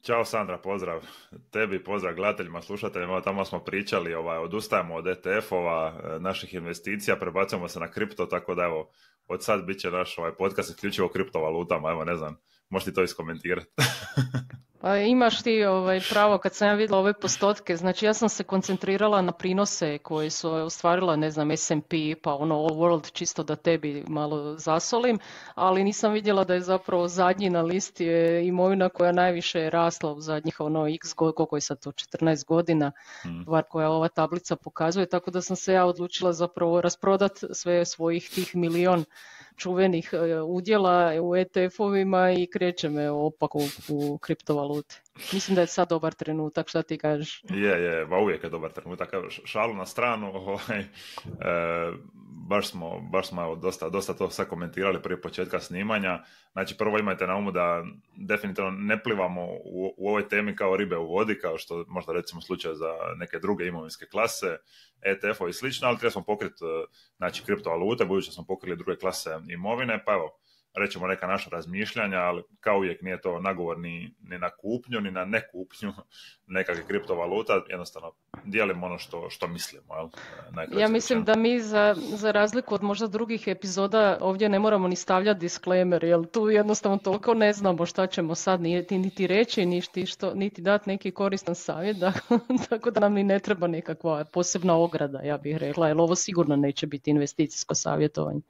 Ćao Sandra, pozdrav tebi, pozdrav gledateljima, slušateljima. Tamo smo pričali, odustajemo od ETF-ova, naših investicija, prebacujemo se na kripto, tako da evo, od sad bit će naš podcast isključivo o kriptovalutama, evo ne znam, možeš ti to iskomentirati? Pa imaš ti pravo, kad sam ja vidjela ove postotke, znači ja sam se koncentrirala na prinose koje su ostvarila, ne znam, S&P, pa ono All World, čisto da tebi malo zasolim, ali nisam vidjela da je zapravo zadnji na listi je imovina koja najviše je rasla u zadnjih x godina, koliko je sad to, 14 godina, bar koja ova tablica pokazuje, tako da sam se ja odlučila zapravo rasprodat sve svojih tih milion čuvenih udjela u ETF-ovima i krećem opak u kriptovalute. Mislim da je sad dobar trenutak, šta ti kažeš? Je, uvijek je dobar trenutak. Šalu na stranu, baš smo evo, dosta to sad komentirali prije početka snimanja. Znači, prvo imajte na umu da definitivno ne plivamo u ovoj temi kao ribe u vodi, kao što možda recimo slučaj za neke druge imovinske klase, ETF-ovi i slično, ali treba smo pokriti znači, kriptovalute, budući da smo pokrili druge klase imovine, pa evo, rećemo neka naša razmišljanja, ali kao uvijek nije to nagovor ni na kupnju, ni na nekupnju nekakvih kriptovaluta, jednostavno dijelimo ono što mislimo. Jel? Ja mislim da mi za razliku od možda drugih epizoda ovdje ne moramo ni stavljati disclaimer, jer tu jednostavno toliko ne znamo šta ćemo sad niti reći, niti dati neki koristan savjet, tako da nam ni ne treba nekakva posebna ograda, ja bih rekla, jer ovo sigurno neće biti investicijsko savjetovanje.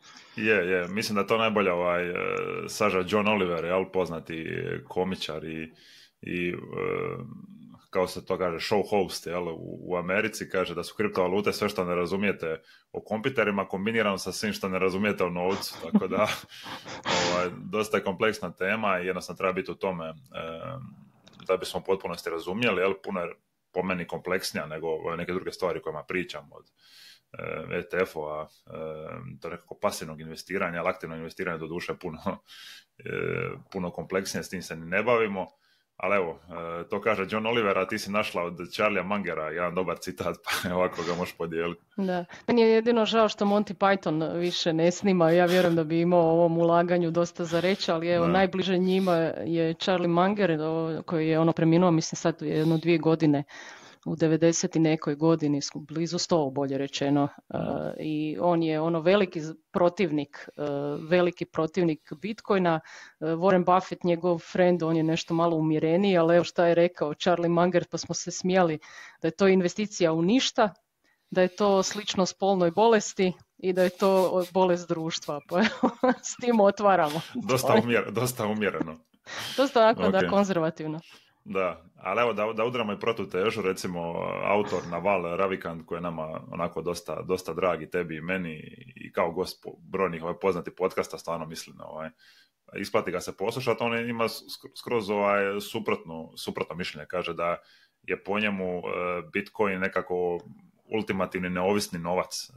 Mislim da to najbolje saža John Oliver, jel, poznati komičar i kao se to kaže, show host, jel, u Americi, kaže da su kriptovalute sve što ne razumijete o kompjuterima kombinirano sa svim što ne razumijete o novcu, tako da dosta je kompleksna tema i jednostavno treba biti u tome da bismo u potpunosti razumjeli, jel, puno je po meni kompleksnija nego neke druge stvari kojima pričam od ETF-ova, to nekako pasivnog investiranja, ali aktivno investiranje do duše puno kompleksnije, s tim se ni ne bavimo, ali evo, to kaže John Oliver, a ti si našla od Charlie'a Mangera jedan dobar citat, pa ovako ga možeš podijeliti. Da, meni je jedino žao što Monty Python više ne snima, ja vjerujem da bi imao o ovom ulaganju dosta za reći, ali evo, najbliže njima je Charlie Munger, koji je preminuo, mislim sad jedno 2 godine, u 90 i nekoj godini, blizu 100 bolje rečeno, i on je veliki protivnik Bitcoina. Warren Buffett, njegov friend, on je nešto malo umjereniji, ali evo šta je rekao Charlie Munger, pa smo se smijali da je to investicija u ništa, da je to slično spolnoj bolesti i da je to bolest društva, pa evo, s tim otvaramo. Dosta umjereno. Dosta onako, okay. Da, konzervativno. Da, ali evo da udramo i protutežu, recimo autor Naval Ravikant, koji je nama onako dosta dragi, tebi i meni, i kao gost brojnih poznatih podcasta, stvarno mislim isplati ga se poslušati. On ima skroz suprotno mišljenje, kaže da je po njemu Bitcoin nekako ultimativni neovisni novac,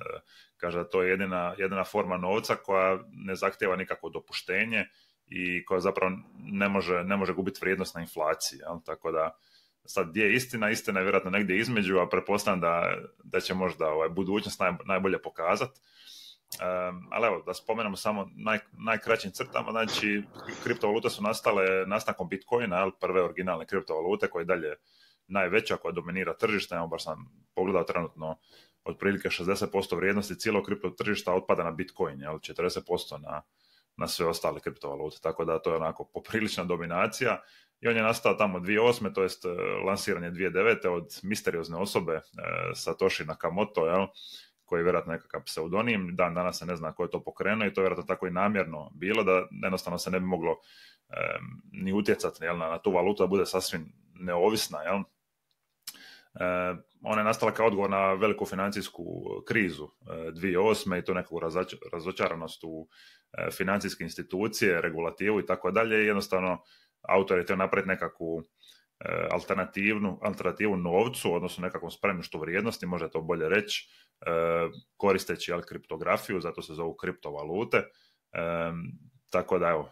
kaže da to je jedina forma novca koja ne zahtijeva nikakvo dopuštenje i koja zapravo ne može gubiti vrijednost na inflaciji. Jel? Tako da sad gdje je istina je vjerojatno negdje između, a pretpostavljam da će možda budućnost najbolje pokazati. Ali evo, da spomenemo samo najkraćim crtama, znači kriptovalute su nastale nastankom Bitcoina, jel? Prve originalne kriptovalute koje je dalje najveća, koja dominira tržište. Evo, baš sam pogledao trenutno, otprilike 60% vrijednosti cijelog kripto tržišta otpada na Bitcoin, jel? 40% na sve ostale kriptovalute, tako da to je onako poprilična dominacija i on je nastao tamo 2008. to jest lansiran je 2009. od misteriozne osobe Satoshi Nakamoto, jel, koji je vjerojatno nekakav pseudonim, danas se ne zna ko je to pokrenuo i to je vjerojatno tako i namjerno bilo da jednostavno se ne bi moglo ni utjecati, jel, na tu valutu da bude sasvim neovisna, jel. Ona je nastala kao odgovor na veliku financijsku krizu 2008. i to nekakvu razočaranost u financijske institucije, regulativu i tako dalje. Jednostavno, autor je htio napraviti nekakvu alternativu novcu, odnosno nekakvom spremištu vrijednosti, može to bolje reći, koristeći kriptografiju, zato se zovu kriptovalute. Tako da, evo,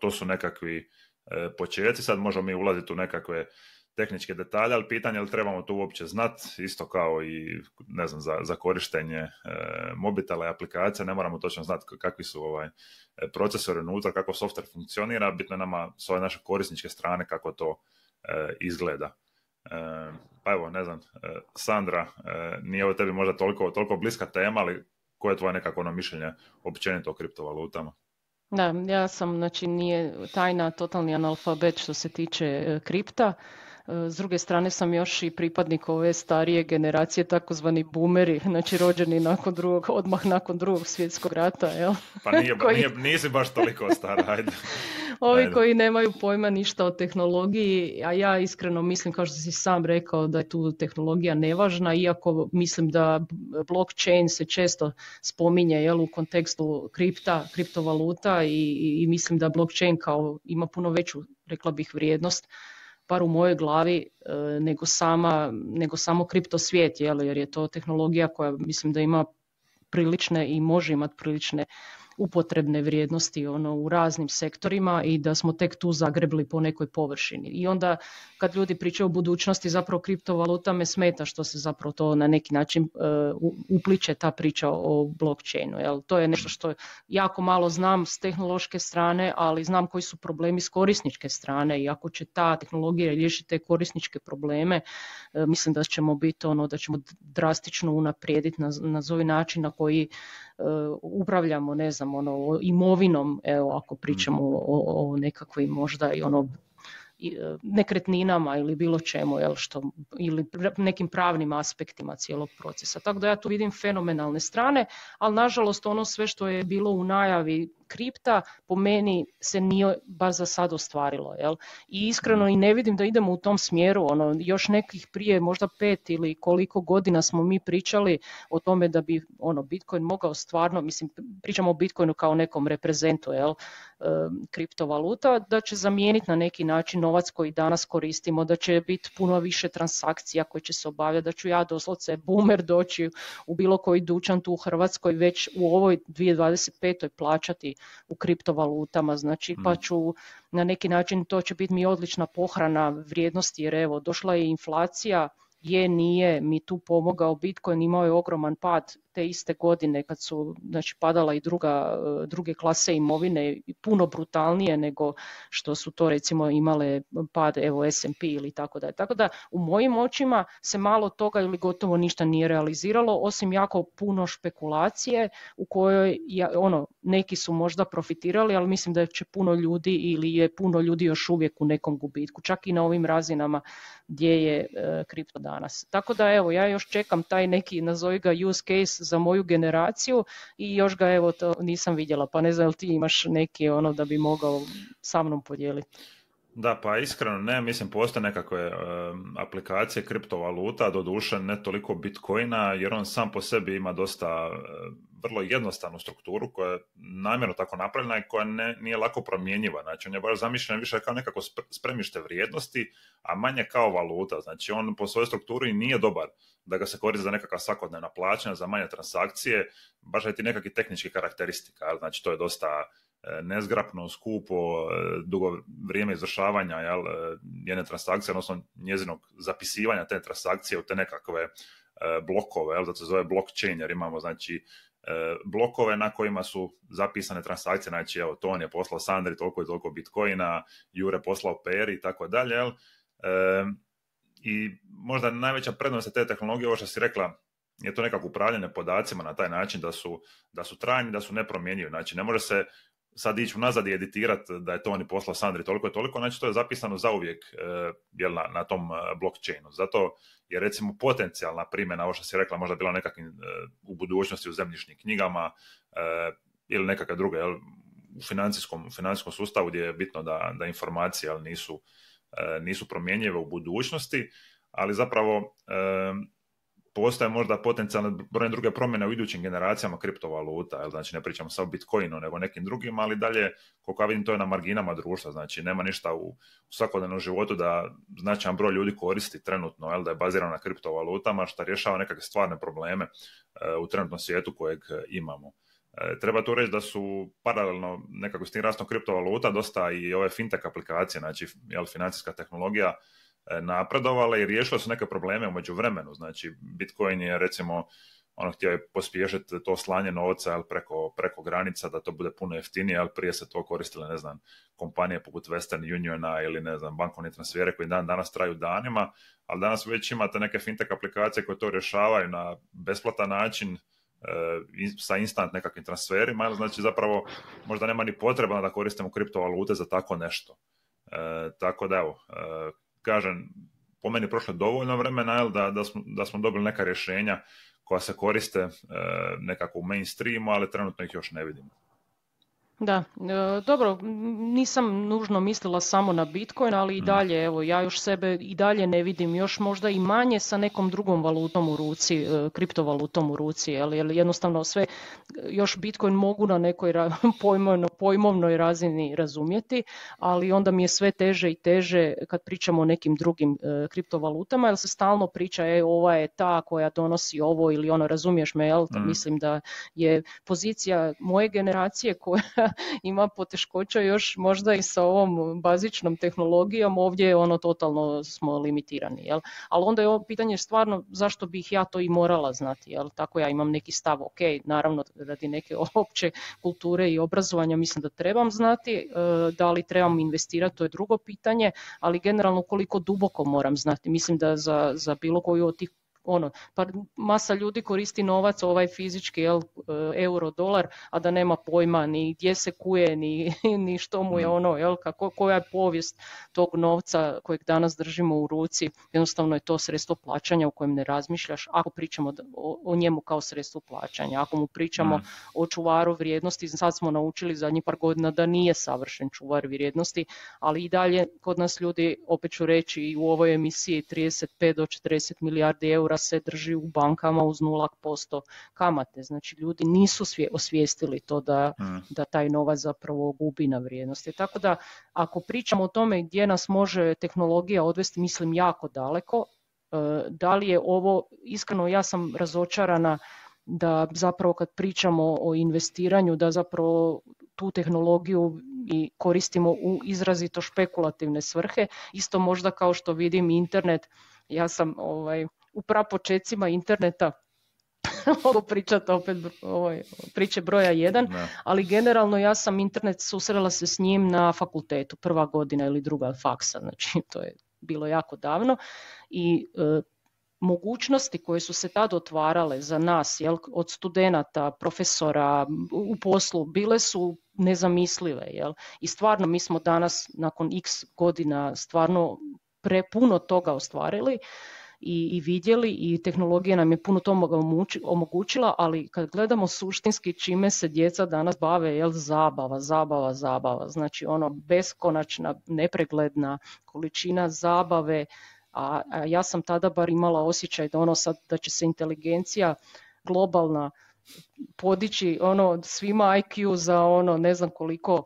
to su nekakvi početci. Sad možemo mi ulaziti u nekakve tehničke detalje, ali pitanje je li trebamo to uopće znat, isto kao i ne znam, za korištenje mobitela i aplikacija, ne moramo točno znati kakvi su procesori unutra, kako software funkcionira, bitno je nama s ove naše korisničke strane kako to izgleda. Pa evo, ne znam, Sandra, nije ovo tebi možda toliko bliska tema, ali koje je tvoje nekako mišljenje općenito o kriptovalutama? Da, ja sam, znači nije tajna, totalni analfabet što se tiče kripta. S druge strane sam još i pripadnik ove starije generacije, takozvani boomeri, znači rođeni odmah nakon drugog svjetskog rata. Jel? Pa nisi baš toliko stara, ajde. Ovi koji nemaju pojma ništa o tehnologiji, a ja iskreno mislim, kao što si sam rekao, da je tu tehnologija nevažna, iako mislim da blockchain se često spominje, jel, u kontekstu kriptovaluta i mislim da blockchain kao ima puno veću, rekla bih, vrijednost, bar u mojoj glavi, nego samo kripto svijet, jer je to tehnologija koja mislim da ima prilične i može imati prilične upotrebne vrijednosti u raznim sektorima i da smo tek tu zagrebli po nekoj površini. I onda kad ljudi pričaju o budućnosti, zapravo kriptovaluta me smeta što se zapravo to na neki način upliče ta priča o blockchainu. Jel? To je nešto što jako malo znam s tehnološke strane, ali znam koji su problemi s korisničke strane i ako će ta tehnologija riješiti te korisničke probleme, mislim da ćemo biti da ćemo drastično unaprijediti nazovi način na koji upravljamo, ne znam, imovinom, evo, ako pričamo o nekakvim možda i nekretninama ili bilo čemu, ili nekim pravnim aspektima cijelog procesa. Tako da ja tu vidim fenomenalne strane, ali nažalost ono sve što je bilo u najavi kripta po meni se nije baš za sad ostvarilo. Jel? I iskreno i ne vidim da idemo u tom smjeru. Još nekih prije možda 5 ili koliko godina smo mi pričali o tome da bi Bitcoin mogao stvarno, mislim, pričamo o Bitcoinu kao nekom reprezentu, kriptovaluta, da će zamijeniti na neki način novac koji danas koristimo, da će biti puno više transakcija koje će se obavljati, da ću ja doslovce boomer doći u bilo koji dućan tu u Hrvatskoj već u ovoj 2025. plaćati u kriptovalutama, znači pa ću na neki način, to će biti mi odlična pohrana vrijednosti, jer evo došla je inflacija, nije mi tu pomogao Bitcoin, imao je ogroman pad te iste godine kad su padala i druge klase imovine puno brutalnije nego što su to recimo imale pad S&P ili tako da. Tako da u mojim očima se malo toga ili gotovo ništa nije realiziralo, osim jako puno špekulacije u kojoj neki su možda profitirali, ali mislim da će puno ljudi ili je puno ljudi još uvijek u nekom gubitku, čak i na ovim razinama gdje je kripto danas. Tako da evo, ja još čekam taj neki, nazovi ga use case za moju generaciju i još ga evo to nisam vidjela, pa ne znam, ti imaš neki da bi mogao sa mnom podijeliti. Da, pa iskreno ne, mislim postoje nekakve aplikacije kriptovaluta, doduše ne toliko Bitcoina, jer on sam po sebi ima dosta vrlo jednostavnu strukturu koja je namjerno tako napravljena i koja nije lako promjenjiva. Znači on je baš zamišljen više kao nekako spremište vrijednosti, a manje kao valuta. Znači on po svojoj strukturi nije dobar da ga se koristi za nekakva svakodnevna plaćanja, za manje transakcije, baš je ti nekakvi tehnički karakteristika. Znači to je dosta nezgrapno, skupo, dugo vrijeme izvršavanja jedne transakcije, odnosno njezinog zapisivanja te transakcije u te nekakve blokove, zato se zove blockchain, jer imamo znači blokove na kojima su zapisane transakcije, znači evo Ton je poslao Sandri toliko i toliko Bitcoina, Jure poslao Peri i tako dalje, i možda najveća prednost te tehnologije, ovo što si rekla, je to nekako upravljanje podacima na taj način da su trajni, da su nepromjenjivi, znači ne može se sad ići unazad i editirati da je to oni poslao Sandri toliko i toliko, znači to je zapisano zauvijek na tom blockchainu. Zato je recimo potencijalna primjena, ovo što si rekla, možda bila nekakvim u budućnosti u zemljišnim knjigama ili nekakve druge, u financijskom sustavu gdje je bitno da informacije nisu promjenjive u budućnosti, ali zapravo postoje možda potencijalne brojne druge promjene u idućim generacijama kriptovaluta, znači ne pričamo samo o Bitcoinu nego nekim drugim, ali dalje, koliko ja vidim, to je na marginama društva, znači nema ništa u svakodnevnom životu da značajan broj ljudi koristi trenutno, da je bazirano na kriptovalutama, što rješava nekakve stvarne probleme u trenutnom svijetu kojeg imamo. Treba tu reći da su paralelno nekako s tim rastom kriptovaluta dosta i ove fintech aplikacije, znači financijska tehnologija napredovale i riješile su neke probleme u međuvremenu. Znači, Bitcoin je recimo htio je pospješiti to slanje novca preko granica da to bude puno jeftinije, ali prije se to koristile, ne znam, kompanije poput Western Uniona ili, ne znam, bankovni transfere koji danas traju danima, ali danas već imate neke fintech aplikacije koje to rješavaju na besplatan način, sa instant nekakvim transferima, znači zapravo možda nema ni potreba da koristimo kriptovalute za tako nešto. Tako da evo, kažem, po meni prošlo dovoljno vremena da smo dobili neka rješenja koja se koriste nekako u mainstreamu, ali trenutno ih još ne vidimo. Da, dobro, nisam nužno mislila samo na Bitcoin, ali i dalje, evo, ja još sebe i dalje ne vidim, još možda i manje sa nekom drugom valutom u ruci, kriptovalutom u ruci, jer jednostavno sve, još Bitcoin mogu na nekoj pojmovnoj razini razumjeti, ali onda mi je sve teže i teže kad pričamo o nekim drugim kriptovalutama, jer se stalno priča, ova je ta koja donosi ovo ili ono, razumiješ me, jel? Mislim da je pozicija moje generacije koja ima poteškoća još možda i sa ovom bazičnom tehnologijom, ovdje totalno smo limitirani. Jel? Ali onda je ovo pitanje stvarno zašto bih ja to i morala znati. Jel? Tako ja imam neki stav, ok, naravno radi neke opće kulture i obrazovanja mislim da trebam znati, da li trebam investirati, to je drugo pitanje, ali generalno koliko duboko moram znati. Mislim da za bilo koju od tih pa masa ljudi koristi novac fizički, euro, dolar, a da nema pojma ni gdje se kuje, ni što mu je koja je povijest tog novca kojeg danas držimo u ruci. Jednostavno je to sredstvo plaćanja u kojem ne razmišljaš ako pričamo o njemu kao sredstvo plaćanja. Ako mu pričamo o čuvaru vrijednosti, sad smo naučili zadnjih par godina da nije savršen čuvar vrijednosti, ali i dalje kod nas ljudi, opet ću reći i u ovoj emisiji, 35 do 40 milijardi eura se drži u bankama uz 0% kamate. Znači ljudi nisu osvijestili to da taj novac zapravo gubi na vrijednosti. Tako da ako pričamo o tome gdje nas može tehnologija odvesti, mislim jako daleko. Da li je ovo, iskreno ja sam razočarana da zapravo kad pričamo o investiranju, da zapravo tu tehnologiju i koristimo u izrazito špekulativne svrhe. Isto možda kao što vidim internet, ja sam u prapočecima interneta mogu pričati opet priče broja 1, ali generalno ja sam internet susrela se s njim na fakultetu, prva godina ili druga faksa, znači to je bilo jako davno i mogućnosti koje su se tad otvarale za nas, od studenata, profesora u poslu, bile su nezamislive. I stvarno mi smo danas nakon x godina stvarno prepuno toga ostvarili i vidjeli i tehnologija nam je puno toga omogućila, ali kad gledamo suštinski čime se djeca danas bave, zabava, znači beskonačna, nepregledna količina zabave, a ja sam tada bar imala osjećaj da sad da će se inteligencija globalna podići svima IQ za ne znam koliko,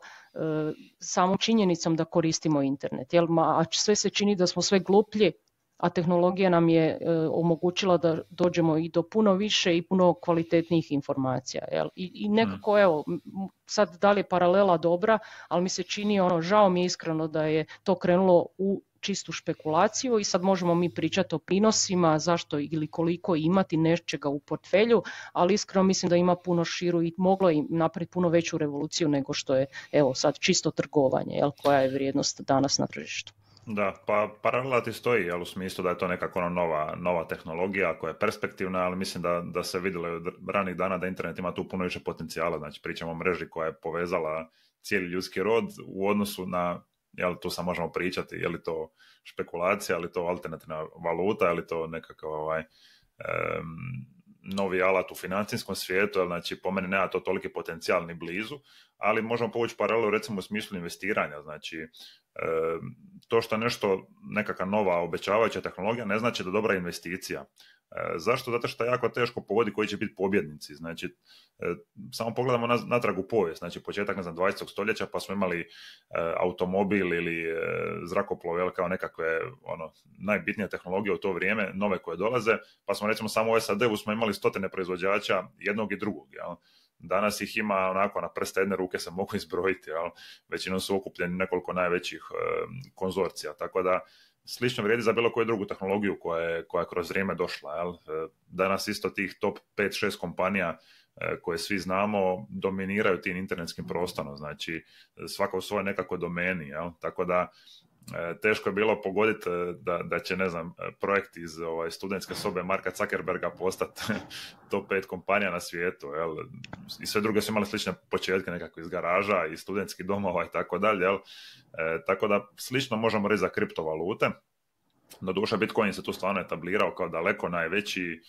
samo činjenicom da koristimo internet. A sve se čini da smo sve gluplji, a tehnologija nam je omogućila da dođemo i do puno više i puno kvalitetnijih informacija. I nekako, sad da li je paralela dobra, ali mi se čini, žao mi je iskreno da je to krenulo u čistu špekulaciju i sad možemo mi pričati o prinosima, zašto ili koliko imati nečega u portfelju, ali iskreno mislim da ima puno širu i moglo je napraviti puno veću revoluciju nego što je sad čisto trgovanje, koja je vrijednost danas na tržištu. Da, pa paralela ti stoji, u smislu da je to nekako nova tehnologija koja je perspektivna, ali mislim da se vidjelo od ranih dana da internet ima tu puno više potencijala, znači pričamo o mreži koja je povezala cijeli ljudski rod u odnosu na, tu sam možemo pričati, je li to špekulacija, je li to alternativna valuta, je li to nekakav novi alat u financijskom svijetu, znači po meni nema to toliki potencijal ni blizu, ali možemo povući paralelu recimo u smislu investiranja, znači to što nešto nekakva nova obećavajuća tehnologija ne znači da dobra investicija. Zašto? Zato što je jako teško pogoditi koji će biti pobjednici. Znači, samo pogledamo natrag u povijest, znači početak 20. stoljeća pa smo imali automobil ili zrakoplov kao nekakve najbitnije tehnologije u to vrijeme, nove koje dolaze, pa smo recimo samo u SAD-u smo imali stotine proizvođača jednog i drugog. Danas ih ima onako na prste jedne ruke se mogu izbrojiti, većinom su okupljeni nekoliko najvećih konzorcija, tako da slično vrijedi za bilo koju drugu tehnologiju koja je kroz vrijeme došla. Jel? Danas isto tih top 5-6 kompanija koje svi znamo dominiraju tim internetskim prostorom, znači svaka u svojoj nekakvoj domeni, jel? Tako da teško je bilo pogoditi da će, ne znam, projekt iz studentske sobe Marka Zuckerberga postati top 5 kompanija na svijetu, jel? I sve druge su imale slične početke, nekako iz garaža, iz studentskih domova i tako dalje, jel? Tako da slično možemo reći za kriptovalute. Doduše, Bitcoin se tu stvarno etablirao kao daleko najveći,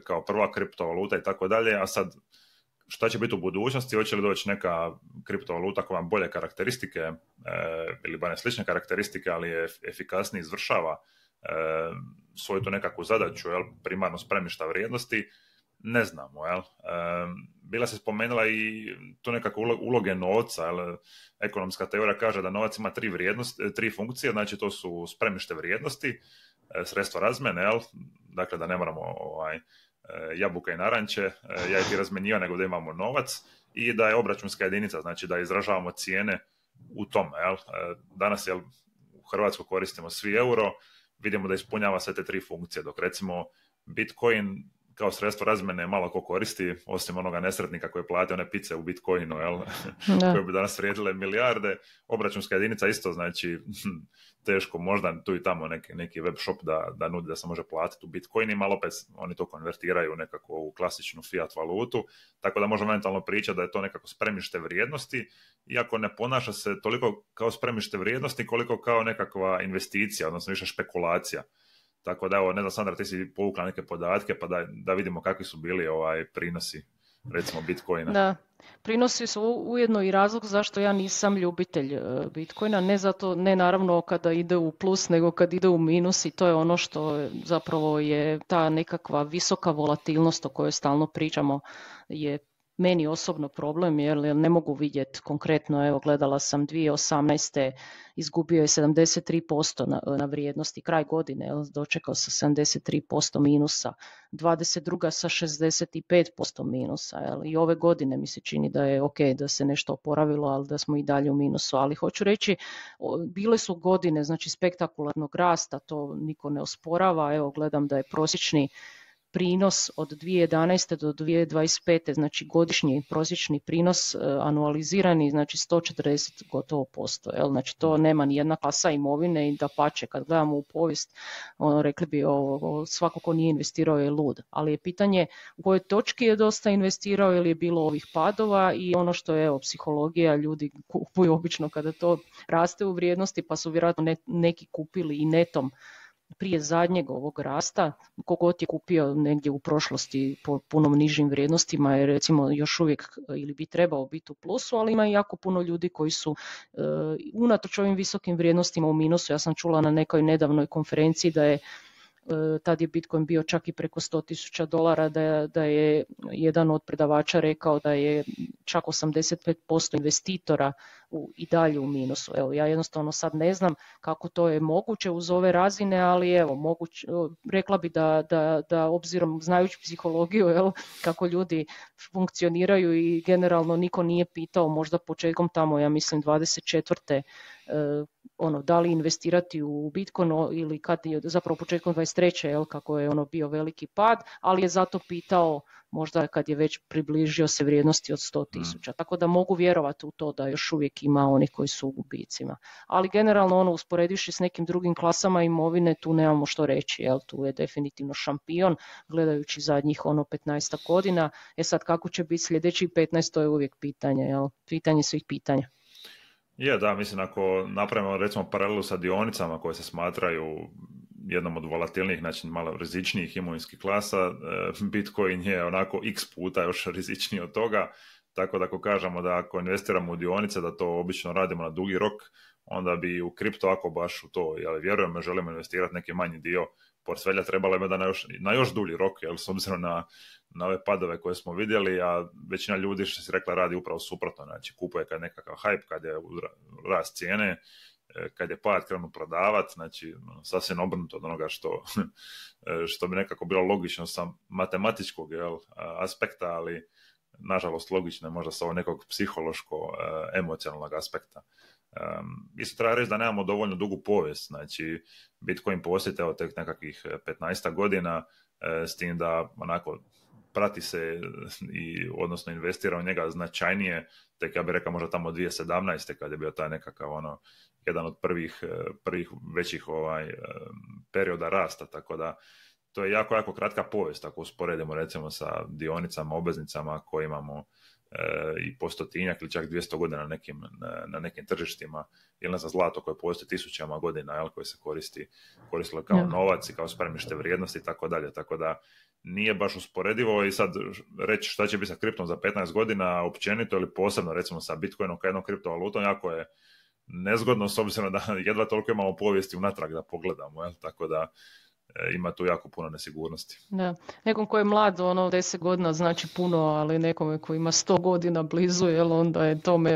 kao prva kriptovaluta i tako dalje, a sad šta će biti u budućnosti, hoće li doći neka kriptovaluta koja vam bolje karakteristike ili barem slične karakteristike, ali je efikasnije izvršava svoju tu nekakvu zadaću, jel, primarno spremišta vrijednosti, ne znamo. Jel. Bila se spomenula i tu nekakve uloge novca. Jel. Ekonomska teorija kaže da novac ima tri funkcije, znači to su spremište vrijednosti, sredstva razmjene, jel, dakle da ne moramo jabuka i naranče, ja i ti razmenjiva, nego da imamo novac, i da je obračunska jedinica, znači da izražavamo cijene u tome. Jel? Danas u Hrvatskoj koristimo svi euro, vidimo da ispunjava sve te tri funkcije, dok recimo Bitcoin kao sredstvo razmjene malo ko koristi, osim onoga nesretnika koji plati one pice u Bitcoinu, jel? Koje bi danas vrijedile milijarde. Obračunska jedinica isto, znači teško, možda tu i tamo neki web shop da nudi da se može platiti u Bitcoinima, ali opet oni to konvertiraju nekako u klasičnu fiat valutu, tako da možemo eventualno pričati da je to nekako spremište vrijednosti, iako ne ponaša se toliko kao spremište vrijednosti koliko kao nekakva investicija, odnosno više špekulacija. Tako da, evo, ne znam, Sandra, ti si povukla neke podatke, pa da vidimo kakvi su bili prinosi, recimo, Bitcoina. Da, prinosi su ujedno i razlog zašto ja nisam ljubitelj Bitcoina, ne naravno kada ide u plus, nego kad ide u minus, i to je ono što zapravo je ta nekakva visoka volatilnost o kojoj stalno pričamo, je meni osobno problem, jer ne mogu vidjeti konkretno, evo gledala sam 2018. izgubio je 73% na vrijednosti, kraj godine, dočekao sa 73% minusa, 22. sa 65% minusa, i ove godine mi se čini da je ok, da se nešto oporavilo, ali da smo i dalje u minusu, ali hoću reći, bile su godine, znači, spektakularnog rasta, to niko ne osporava, evo gledam da je prosječni prinos od 2011. do 2025. znači godišnji prosječni prinos anualizirani, znači 140 gotovo posto. Znači to nema ni jedna klasa imovine, i dapače, kad gledamo u povijest, rekli bi svako ko nije investirao je lud. Ali je pitanje u kojoj točki je dosta investirao ili je bilo ovih padova, i ono što je psihologija, ljudi kupuju obično kada to raste u vrijednosti, pa su vjerojatno neki kupili i netom prije zadnjeg ovog rasta. Kogod je kupio negdje u prošlosti po puno nižim vrijednostima je recimo još uvijek ili bi trebao biti u plusu, ali ima i jako puno ljudi koji su unatoč ovim visokim vrijednostima u minusu. Ja sam čula na nekoj nedavnoj konferenciji da je tad je Bitcoin bio čak i preko $100,000, da je jedan od predavača rekao da je čak 85% investitora i dalje u minusu. Evo, ja jednostavno sad ne znam kako to je moguće uz ove razine, ali evo, rekla bi da obzirom znajući psihologiju, kako ljudi funkcioniraju, i generalno niko nije pitao možda početkom tamo, ja mislim 24. Da li investirati u Bitcoin ili kad je zapravo početkom 23. Kako je bio veliki pad, ali je zato pitao možda kad je već približio se vrijednosti od 100,000. Tako da mogu vjerovati u to da još uvijek ima onih koji su u gubicima. Ali generalno usporedivši s nekim drugim klasama imovine, tu nemamo što reći. Tu je definitivno šampion gledajući zadnjih 15 godina. Sad kako će biti sljedećih 15, to je uvijek pitanje. Pitanje svih pitanja. Je, da, mislim, ako napravimo recimo paralelu sa dionicama koje se smatraju jednom od volatilnijih, znači malo rizičnijih imovinskih klasa, Bitcoin je onako x puta još rizičniji od toga, tako da ako kažemo da ako investiramo u dionice, da to obično radimo na dugi rok, onda bi u kripto, ako baš u to, vjerujemo, želimo investirati neki manji dio portfelja, trebalo je da na još dulji rok, s obzirom na ove padove koje smo vidjeli, a većina ljudi, što si rekla, radi upravo suprotno, znači kupuje kad nekakav hype, kad je rast cijene, kad je pad krenu prodavati, znači sasvim obrnuto od onoga što bi nekako bilo logično sa matematičkog aspekta, ali nažalost logično je možda sa ovog nekog psihološko-emocionalnog aspekta. Isto treba reći da nemamo dovoljno dugu povijest, znači Bitcoin postoji evo tek nekakvih 15 godina, s tim da onako prati se i odnosno investira u njega značajnije, tek ja bih rekao možda tamo 2017. kad je bio taj nekakav jedan od prvih većih perioda rasta, tako da to je jako, jako kratka povijest ako usporedimo recimo sa dionicama, obveznicama koje imamo i po 100 ili čak 200 godina na nekim tržištima, ili za zlato koje postoji tisućama godina, koje se koristilo kao novac i kao spremište vrijednosti i tako dalje, tako da nije baš usporedivo. I sad reći šta će biti sa kriptom za 15 godina općenito ili posebno recimo sa Bitcoinom kao jednom kriptovalutom jako je nezgodno, s obzirom da jedva toliko imamo povijesti unatrag da pogledamo, tako da ima tu jako puno nesigurnosti. Da. Nekom ko je mlad, 10 godina znači puno, ali nekome ko ima 100 godina blizu, onda je tome,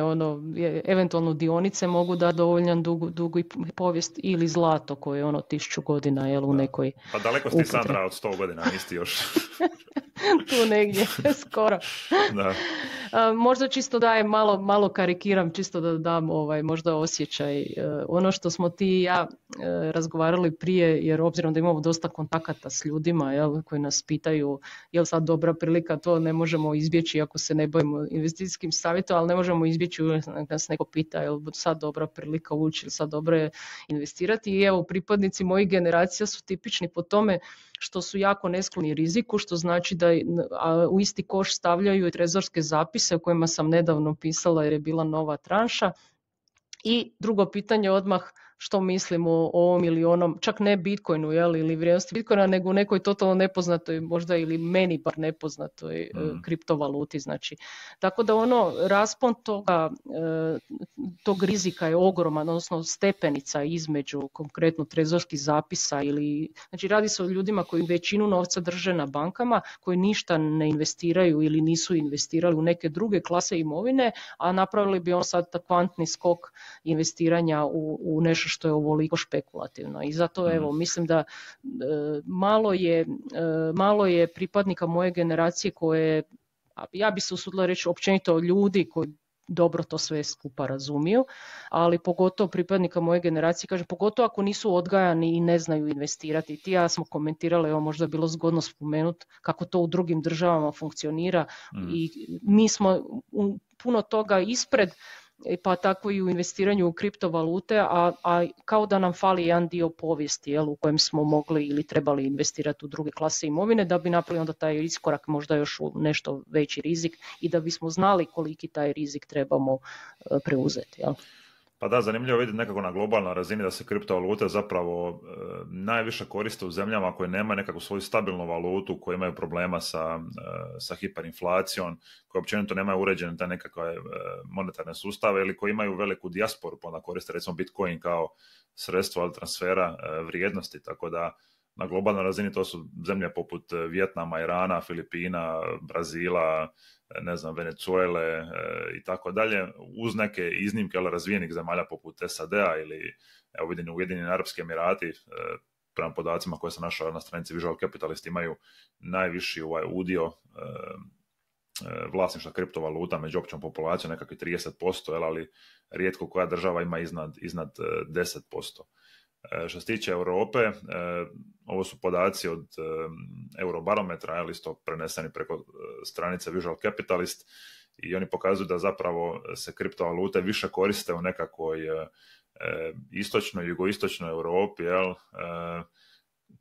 eventualno dionice mogu da dovoljan dugu povijest, ili zlato koje je 1000 godina, u nekoj Pa daleko si Sandra od 100 godina, nisi još. Tu negdje, skoro. Da. Možda čisto dajem, malo karikiram, čisto da dam možda osjećaj. Ono što smo ti i ja razgovarali prije, jer obzirom da imamo dosta kontakata s ljudima koji nas pitaju je li sad dobra prilika, to ne možemo izbjeći ako se ne bavimo investicijskim savjetom, ali ne možemo izbjeći nas neko pita je li sad dobra prilika ući, ili sad dobro je investirati. I evo, pripadnici mojih generacija su tipični po tome što su jako neskloni riziku, što znači da u isti koš stavljaju i trezorske zapise o kojima sam nedavno pisala jer je bila nova tranša. I drugo pitanje odmah, što mislimo o ovom ili onom, čak ne Bitcoinu ili vrijednosti Bitcoina, nego u nekoj totalno nepoznatoj, možda ili meni bar nepoznatoj kriptovaluti. Znači. Tako da raspon tog rizika je ogroman, odnosno stepenica između konkretno trezorskih zapisa ili, znači radi se o ljudima koji većinu novca drže na bankama, koji ništa ne investiraju ili nisu investirali u neke druge klase imovine, a napravili bi sad kvantni skok investiranja u nešto što je ovoliko špekulativno. I zato evo, mislim da malo je pripadnika moje generacije koje, ja bi se usudila reći općenito ljudi koji dobro to sve skupa razumiju, ali pogotovo pripadnika moje generacije, kažem, pogotovo ako nisu odgajani i ne znaju investirati. Ti ja smo komentirali, evo možda je bilo zgodno spomenuti kako to u drugim državama funkcionira i mi smo puno toga ispred, pa tako i u investiranju u kriptovalute, a kao da nam fali jedan dio povijesti u kojem smo mogli ili trebali investirati u druge klase imovine da bi napravili onda taj iskorak možda još u nešto veći rizik i da bismo znali koliki taj rizik trebamo preuzeti. Jel? Pa da, zanimljivo vidjeti nekako na globalnoj razini da se kriptovalute zapravo najviše koriste u zemljama koje nemaju nekakvu svoju stabilnu valutu, koje imaju problema sa hiperinflacijom, koje općenito nemaju uređene te nekakve monetarne sustave ili koji imaju veliku dijasporu, pa onda koriste recimo Bitcoin kao sredstvo transfera vrijednosti, tako da na globalnoj razini to su zemlje poput Vijetnama, Irana, Filipina, Brazila, ne znam, Venezuele i tako dalje, uz neke iznimke razvijenih zemalja poput SAD-a ili evo vidim Ujedinjeni Arapski Emirati, prema podacima koje sam našao na stranici Visual Capitalist, imaju najviši udio vlasništva kriptovaluta među općom populacijom, nekakvi 30%, ali rijetko koja država ima iznad 10%. Što se tiče Europe, ovo su podaci od Eurobarometra, isto preneseni preko stranice Visual Capitalist, i oni pokazuju da zapravo se kriptovalute više koriste u nekakvoj istočnoj, jugoistočnoj Europi,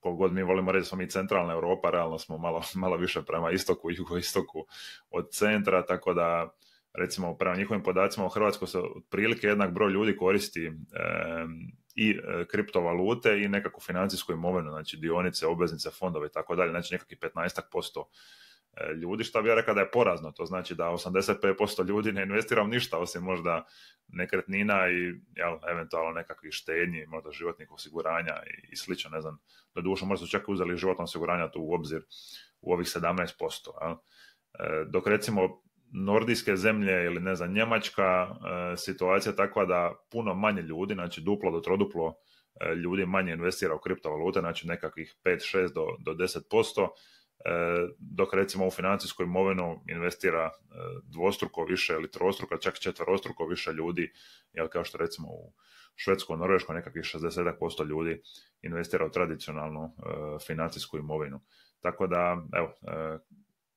koliko god mi volimo reći da smo mi centralna Europa, realno smo malo više prema istoku i jugoistoku od centra, tako da recimo prema njihovim podacima u Hrvatskoj se otprilike jednak broj ljudi koristi i kriptovalute i nekakvu financijsku imovinu, znači dionice, obveznice, fondove i tako dalje, znači nekakvih 15% ljudi, što bi ja rekao da je porazno. To znači da 85% ljudi ne investira u ništa osim možda nekretnina i eventualno nekakvih štednji, možda životnih osiguranja i slično, ne znam, doduše možda su čak uzeli životno osiguranja tu u obzir u ovih 17%. Dok recimo nordijske zemlje ili ne znam Njemačka, situacija je takva da puno manje ljudi, znači duplo do troduplo ljudi manje investira u kriptovalute, znači nekakvih 5, 6 do 10%, dok recimo u financijsku imovinu investira dvostruko više ili trostruko, čak četverostruko više ljudi, jel, kao što recimo u Švedskoj, Norveškoj nekakvih 60% ljudi investira u tradicionalnu financijsku imovinu. Tako da, evo,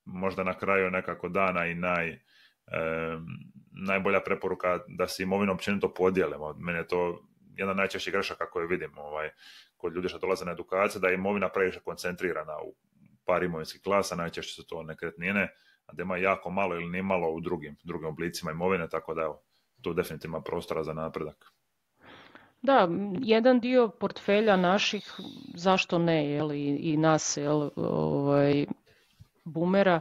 možda na kraju nekako dana i najbolja preporuka da se imovinu općenito podijelimo. Meni je to jedna najčešćih grešaka koje vidim kod ljudi što dolaze na edukaciju, da je imovina previše koncentrirana u par imovinskih klasa, najčešće su to nekretnine, a da ima jako malo ili ni malo u drugim oblicima imovine, tako da evo, tu definitivno ima prostora za napredak. Da, jedan dio portfelja naših, zašto ne, jel, i nas, jel, boomera,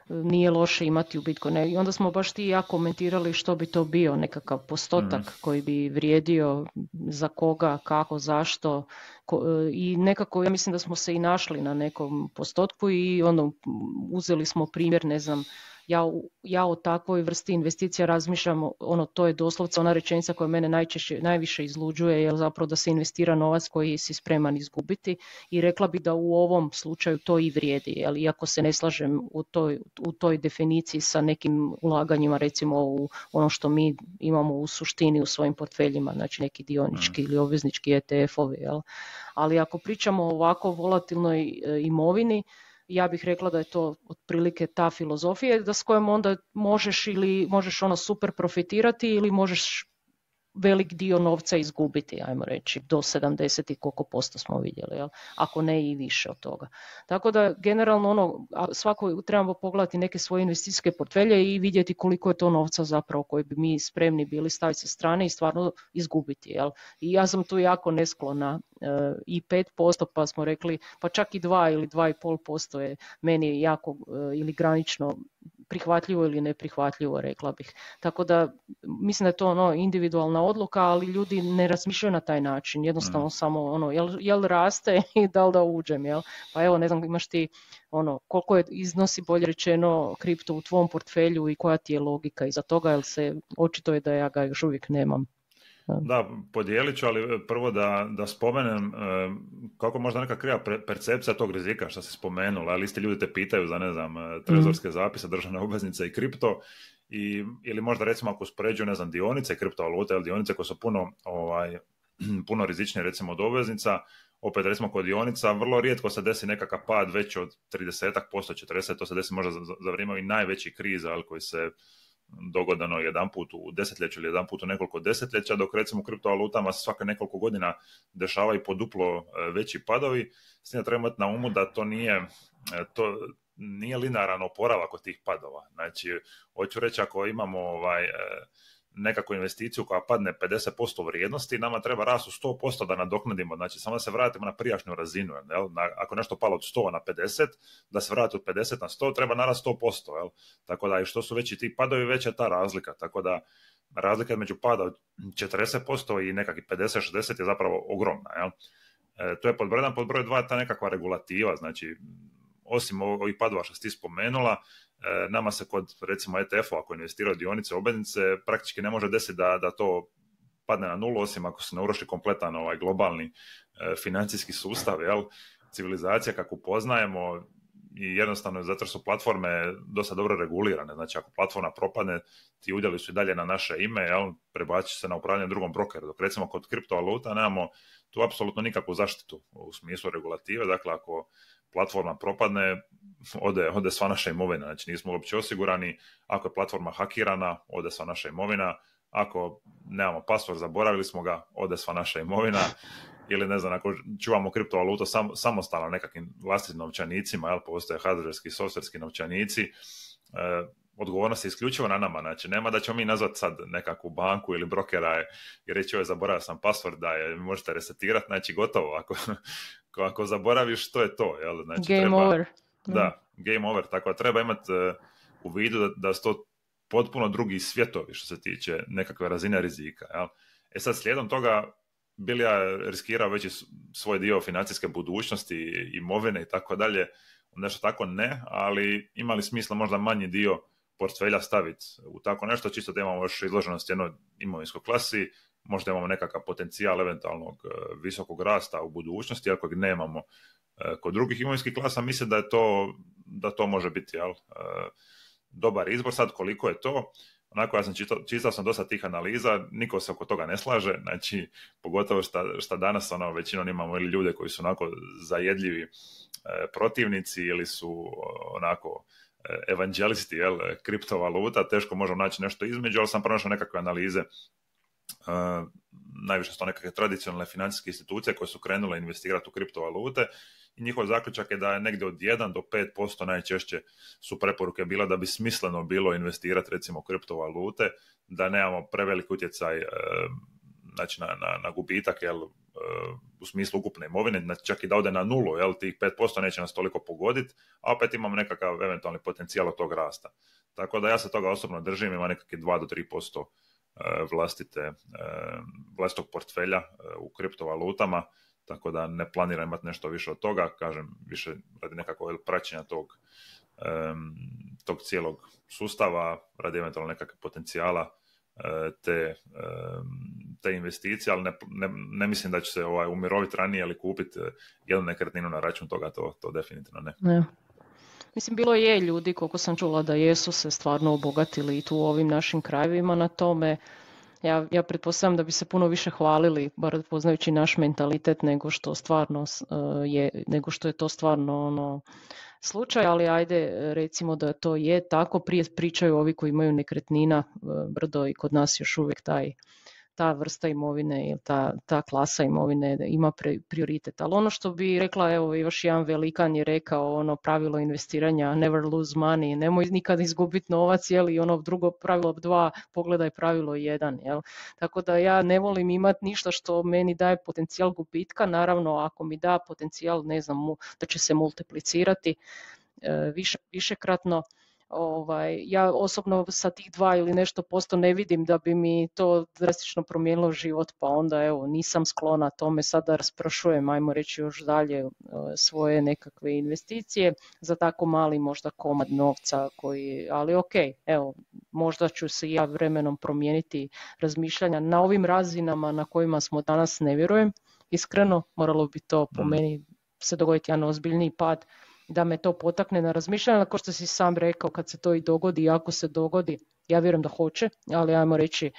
nije loše imati u Bitcoinu. I onda smo baš ti i ja komentirali što bi to bio, nekakav postotak koji bi vrijedio, za koga, kako, zašto. I nekako, ja mislim da smo se i našli na nekom postotku i uzeli smo primjer, ne znam, ja o takvoj vrsti investicija razmišljam, to je doslovce ona rečenica koja mene najviše izluđuje, je zapravo da se investira novac koji si spreman izgubiti, i rekla bi da u ovom slučaju to i vrijedi, ali iako se ne slažem u toj definiciji sa nekim ulaganjima, recimo u ono što mi imamo u suštini u svojim portfeljima, znači neki dionički ili obveznički ETF-ovi, jel? Ali ako pričamo o ovako volatilnoj imovini, ja bih rekla da je to otprilike ta filozofija, da s kojom onda možeš super profitirati ili možeš velik dio novca izgubiti, ajmo reći, do 70 i koliko posto smo vidjeli, jel? Ako ne i više od toga. Tako da generalno svako trebamo pogledati neke svoje investicijske portfelje i vidjeti koliko je to novca zapravo koji bi mi spremni bili staviti sa strane i stvarno izgubiti. Jel? I ja sam tu jako nesklona i 5%, pa smo rekli, pa čak i 2 ili 2,5% je meni jako ili granično prihvatljivo ili neprihvatljivo, rekla bih. Tako da mislim da je to individualna odluka, ali ljudi ne razmišljaju na taj način. Jednostavno samo jel raste i da li da uđem, jel? Pa evo, ne znam, imaš ti koliko iznosi, bolje rečeno, kripto u tvom portfelju i koja ti je logika iza toga, jer očito je da ja ga još uvijek nemam. Da, podijelit ću, ali prvo da spomenem kako možda neka kriva percepcija tog rizika što si spomenula, ali isti ljudi te pitaju za, ne znam, trezorske zapise, državne obveznice i kripto, ili možda recimo ako uspoređuju, ne znam, dionice i kriptovalute, ili dionice koje su puno rizičnije recimo od obveznica, opet recimo kod dionica vrlo rijetko se desi nekakav pad veći od 30%, 40%, to se desi možda za vrijeme i najvećih kriza, ali koji se dogodano jedanput u desetljeću ili jedanput u nekoliko desetljeća, dok recimo u kriptovalutama se svake nekoliko godina dešavaju po duplo veći padovi. S tim treba imati na umu da to nije linearan oporavak od tih padova. Znači, hoću reći, ako imamo nekakvu investiciju koja padne 50% vrijednosti, nama treba rast u 100% da nadoknadimo, znači samo da se vratimo na prijašnju razinu. Jel? Ako nešto palo od 100 na 50, da se vrati od 50 na 100, treba narast 100%. Jel? Tako da i što su veći ti padovi, veća je ta razlika. Tako da razlika između pada od 40% i nekakvih 50-60 je zapravo ogromna. Jel? To je pod broj 1, pod broj 2 ta nekakva regulativa, znači osim ovih padova što si ti spomenula, nama se kod recimo ETF-a, ako investiraju dionice, obveznice, praktički ne može desiti da to padne na nulu, osim ako se ne uruši kompletan globalni financijski sustav, jel? Civilizacija kakvu poznajemo, i jednostavno zato su platforme dosta dobro regulirane. Znači ako platforma propadne, ti udjeli su i dalje na naše ime, jel? Prebacit se na upravljanje drugom brokeru. Dok recimo kod kriptovaluta nemamo tu apsolutno nikakvu zaštitu u smislu regulative. Dakle, ako platforma propadne, ode sva naša imovina. Znači nismo uopće osigurani. Ako je platforma hakirana, ode sva naša imovina. Ako nemamo password, zaboravili smo ga, ode sva naša imovina. Ili ne znam, ako čuvamo kriptovalutu samostalno nekakvim vlastitim novčanicima, jel, postoje hardverski i softverski novčanici, odgovornost je isključivo na nama. Znači, nema da ćemo mi nazvati sad nekakvu banku ili brokera i reći, zaboravio sam password, da je, možete resetirati, znači gotovo. Ako zaboraviš, to je to. Jel? Znači, game over. Da, game over. Tako da treba imati u vidu da su to potpuno drugi svjetovi što se tiče nekakve razine rizika. Jel? Sad slijedom toga, bili ja riskirao već svoj dio financijske budućnosti, imovine i tako dalje, nešto tako ne, ali imali smisla možda manji dio portfelja staviti u tako nešto, čisto da imamo još izloženost jednoj imovinskoj klasi, možda imamo nekakav potencijal eventualnog visokog rasta u budućnosti, ako ga nemamo kod drugih imovinskih klasa. Mislim da je to da to može biti dobar izbor. Sad koliko je to, onako ja sam čitao sam dosta tih analiza, niko se oko toga ne slaže, znači pogotovo šta danas većinom imamo ili ljude koji su onako zajedljivi protivnici ili su onako evanđelisti kriptovaluta, teško možemo naći nešto između, ali sam pronašao nekakve analize. Najviše su to nekakve tradicionalne financijske institucije koje su krenule investirati u kriptovalute i njihov zaključak je da je negdje od 1 do 5% najčešće su preporuke bila da bi smisleno bilo investirati recimo u kriptovalute, da nemamo preveliki utjecaj znači na gubitak u smislu ukupne imovine, znači čak i da ode na nulu, tih 5% neće nas toliko pogoditi, a opet imamo nekakav eventualni potencijal od tog rasta. Tako da ja se toga osobno držim, ima nekakve 2 do 3% vlastitog portfelja u kriptovalutama, tako da ne planiram imati nešto više od toga, kažem, više radi nekakvog praćenja tog cijelog sustava, radi eventualno nekakve potencijala te investicije, ali ne mislim da će se umiroviti ranije ili kupiti jednu nekretninu na račun toga, to definitivno ne. Mislim, bilo je ljudi, koliko sam čula, da jesu se stvarno obogatili i tu u ovim našim krajevima na tome. Ja pretpostavljam da bi se puno više hvalili, bar poznajući naš mentalitet, nego što je to stvarno slučaj, ali ajde recimo da to je tako. Prije pričaju ovi koji imaju nekretnina brdo i kod nas još uvijek ta vrsta imovine ili ta klasa imovine ima prioritet. Ali ono što bi rekla, evo još jedan velikan je rekao pravilo investiranja never lose money, nemoj nikad izgubiti novac, i drugo pravilo 2, pogledaj pravilo 1. Jel? Tako da ja ne volim imati ništa što meni daje potencijal gubitka, naravno ako mi da potencijal, ne znam, da će se multiplicirati višekratno. Ja osobno sa tih 2 ili nešto posto ne vidim da bi mi to drastično promijenilo život, pa onda nisam sklona tome sad da rasprašujem, ajmo reći još dalje svoje nekakve investicije za tako mali možda komad novca ali ok, možda ću se ja vremenom promijeniti razmišljanja na ovim razinama na kojima smo danas, ne vjerujem, iskreno, moralo bi to po meni se dogoditi jedan ozbiljniji pad da me to potakne na razmišljanje, kao što si sam rekao, kad se to i dogodi, i ako se dogodi, ja vjerujem da hoće, ali ajmo reći,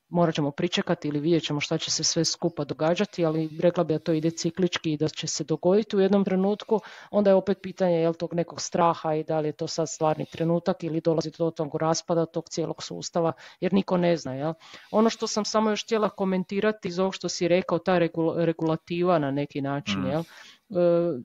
morat ćemo pričekati ili vidjet ćemo šta će se sve skupa događati, ali rekla bi da to ide ciklički i da će se dogoditi u jednom trenutku, onda je opet pitanje je li tog nekog straha i da li je to sad stvarni trenutak ili dolazi do tog raspada tog cijelog sustava, jer niko ne zna. Jel? Ono što sam samo još htjela komentirati iz ovog što si rekao, ta regulativa na neki način, jel?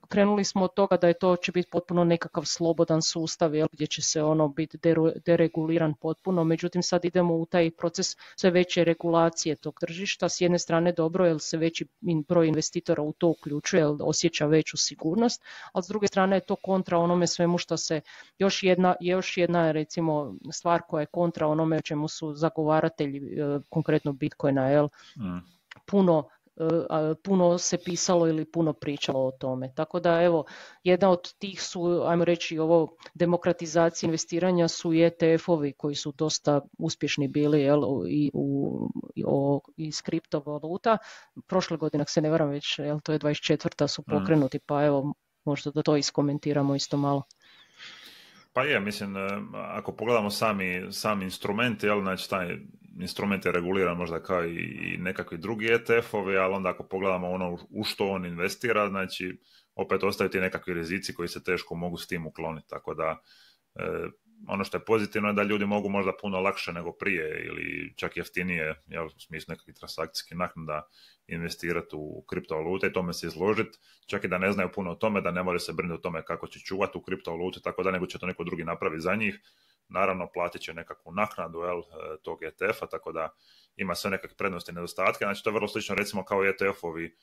Krenuli smo od toga da će biti potpuno nekakav slobodan sustav, gdje će se biti dereguliran potpuno, međutim sad idemo u taj proces sve veće regulacije tog tržišta, s jedne strane dobro jer se veći broj investitora u to uključuje, jer osjeća veću sigurnost, ali s druge strane je to kontra onome svemu što se, još jedna recimo stvar koja je kontra onome o čemu su zagovaratelji konkretno Bitcoina, puno se pisalo ili puno pričalo o tome. Tako da jedna od tih su, ajmo reći, ovo demokratizacija investiranja su i ETF-ovi koji su dosta uspješni bili iz kriptovaluta. Prošle godine, ako se ne varam već, to je 24. su pokrenuti, pa možda da to iskomentiramo isto malo. Pa mislim, ako pogledamo sami instrument, znači taj instrument je reguliran možda kao i nekakvi drugi ETF-ovi, ali onda ako pogledamo u što on investira, znači opet ostaju ti nekakvi rizici koji se teško mogu s tim ukloniti, tako da ono što je pozitivno je da ljudi mogu možda puno lakše nego prije ili čak jeftinije, u smislu nekakvih transakcijskih naknada investirati u kriptovalute i tome se izložiti, čak i da ne znaju puno o tome, da ne moraju se brinuti o tome kako će čuvati u kriptovalutu, tako da nego će to neko drugi napraviti za njih. Naravno, platit će nekakvu naknadu tog ETF-a, tako da ima sve nekakve prednosti i nedostatke. Znači, to je vrlo slično recimo kao ETF-ovi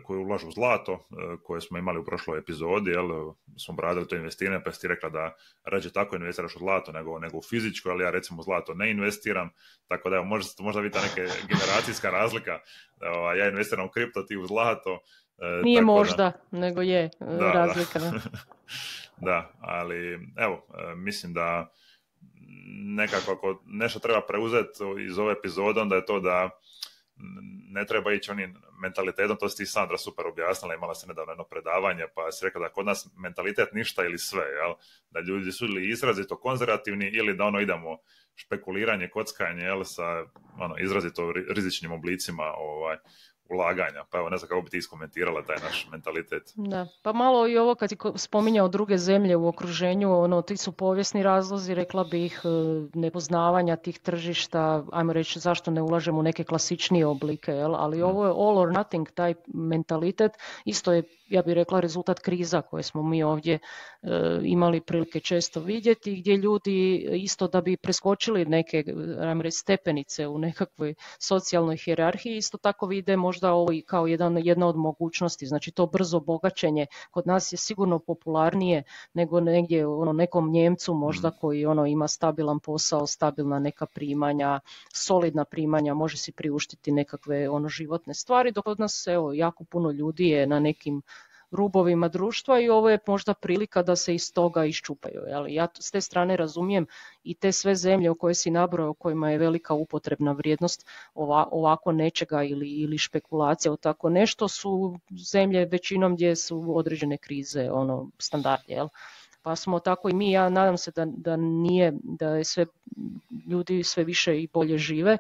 koji ulažu u zlato, koje smo imali u prošloj epizodi, smo bradili to investiranje, pa si ti rekla da rađe tako investiraš u zlato nego u fizičko, ali ja recimo u zlato ne investiram, tako da možda biti neka generacijska razlika. Ja investiram u kripto, ti u zlato. Nije možda, nego je razlika. Da, ali mislim da nekako ako nešto treba preuzeti iz ove epizode, onda je to da ne treba ići onim mentalitetom, to si ti Sandra super objasnila, imala se nedavno jedno predavanje, pa si rekla da kod nas mentalitet ništa ili sve, jel? Da ljudi su ili izrazito konzervativni ili da idemo špekuliranje, kockanje, jel, sa izrazito rizičnim oblicima ulaganja. Pa evo, ne znam kako bi ti iskomentirala taj naš mentalitet. Da, pa malo i ovo kad si spominjao druge zemlje u okruženju, ti su povijesni razlozi, rekla bih, nepoznavanja tih tržišta, ajmo reći zašto ne ulažemo u neke klasičnije oblike, jel? Ali ovo je all or nothing, taj mentalitet, isto je, ja bih rekla, rezultat kriza koje smo mi ovdje imali prilike često vidjeti, gdje ljudi isto da bi preskočili neke, ajmo reći, stepenice u nekakvoj socijalnoj hijerarhiji, isto tako vide možda ovo i kao jedna od mogućnosti. Znači to brzo bogaćenje kod nas je sigurno popularnije nego negdje nekom Njemcu možda koji ima stabilan posao, stabilna neka primanja, solidna primanja, može si priuštiti nekakve životne stvari, dok kod nas jako puno ljudi je na nekim rubovima društva i ovo je možda prilika da se iz toga iščupaju. Ja s te strane razumijem i te sve zemlje o koje si nabrojao, kojima je velika upotrebna vrijednost ovako nečega ili špekulacija o tako nešto, su zemlje većinom gdje su određene krize standardne. Pa smo tako i mi, ja nadam se da je sve ljudi sve više i bolje žive,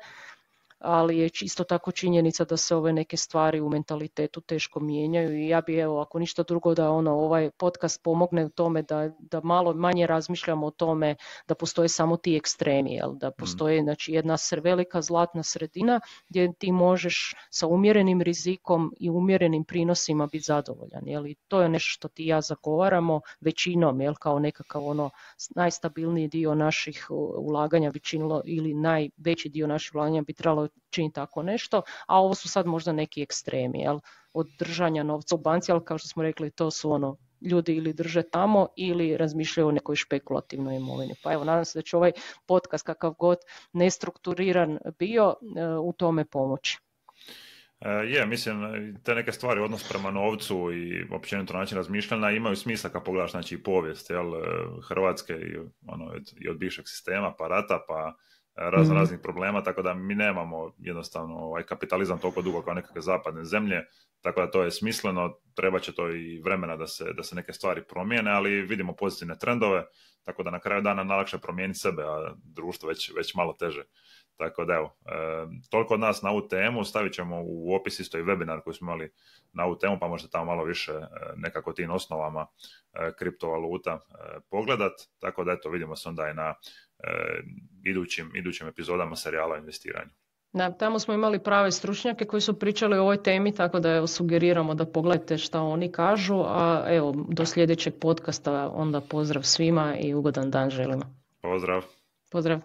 ali je isto tako činjenica da se ove neke stvari u mentalitetu teško mijenjaju i ja bi ako ništa drugo da ovaj podcast pomogne u tome da malo manje razmišljamo o tome da postoje samo ti ekstremi, da postoje znači jedna velika zlatna sredina gdje ti možeš sa umjerenim rizikom i umjerenim prinosima biti zadovoljan, i to je nešto što ti i ja zagovaramo većinom, kao nekakav najstabilniji dio naših ulaganja bi činilo, ili najveći dio naših ulaganja bi trebalo čini tako nešto, a ovo su sad možda neki ekstremi, od držanja novca u banci, ali kao što smo rekli, to su ljudi ili drže tamo ili razmišljaju o nekoj špekulativnoj imovini. Pa evo, nadam se da će ovaj podcast, kakav god nestrukturiran bio, u tome pomoći. Mislim, te neke stvari, odnos prema novcu i općenito način razmišljanja imaju smisla kad pogledaš, znači, i povijest, Hrvatske i od bivšeg sistema, pa rata, pa raznih problema, tako da mi nemamo jednostavno kapitalizam toliko dugo kao nekakve zapadne zemlje, tako da to je smisleno, treba će to i vremena da se neke stvari promijene, ali vidimo pozitivne trendove, tako da na kraju dana najlakše promijeniti sebe, a društvo već malo teže. Tako da evo, toliko od nas na ovu temu, stavit ćemo u opis isto i webinar koji smo imali na ovu temu, pa možete tamo malo više nekako tim osnovama kriptovaluta pogledat, tako da eto, vidimo se onda i na idućim epizodama serijala o investiranju. Da, tamo smo imali prave stručnjake koji su pričali o ovoj temi, tako da evo, sugeriramo da pogledate šta oni kažu, a evo, do sljedećeg podcasta onda pozdrav svima i ugodan dan želimo. Pozdrav. Pozdrav.